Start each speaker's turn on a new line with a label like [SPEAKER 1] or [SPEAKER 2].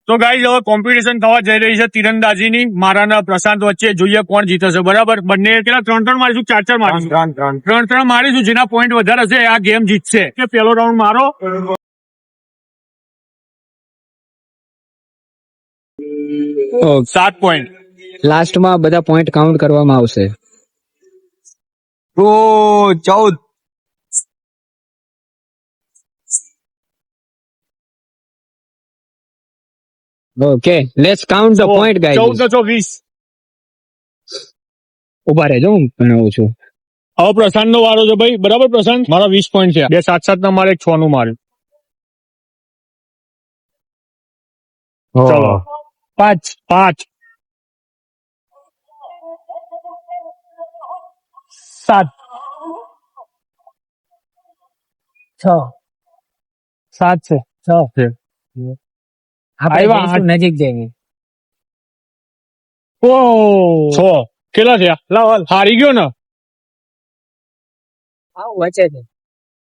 [SPEAKER 1] તો ગાઈઝ હવે કોમ્પિટિશન થવા જઈ રહી છે તીરંદાજીની મારા અને પ્રશાંત વચ્ચે. જોઈએ કોણ જીતે છે. બરાબર, બંને કેટલા 3-3 મારીશું, 4-4 મારીશું, 3-3 મારીશું. જેના પોઈન્ટ વધારે હશે આ ગેમ જીતશે. કે પેલો રાઉન્ડ મારો. 7 પોઈન્ટ.
[SPEAKER 2] લાસ્ટમાં બધા પોઈન્ટ કાઉન્ટ કરવામાં આવશે.
[SPEAKER 3] તો 14.
[SPEAKER 2] Okay, let's count the point guys.
[SPEAKER 1] 14-20.
[SPEAKER 2] ઉભા રહેજો, હું ગણાવું છું.
[SPEAKER 1] હવે પ્રશાંત નો વારો છે ભાઈ. બરાબર પ્રશાંત, મારા 20 પોઈન્ટ છે. 2 7-7 ના મારે, 1 6 નું મારે. ચલો 5 7 6 7 છે. 6 છે.
[SPEAKER 2] આપણે જઈશું નજીક જઈને.
[SPEAKER 1] ઓ 6 કેટલા થયા? લાવ હાલ. હારી ગયો ને.
[SPEAKER 2] આવું વચ્ચે છે.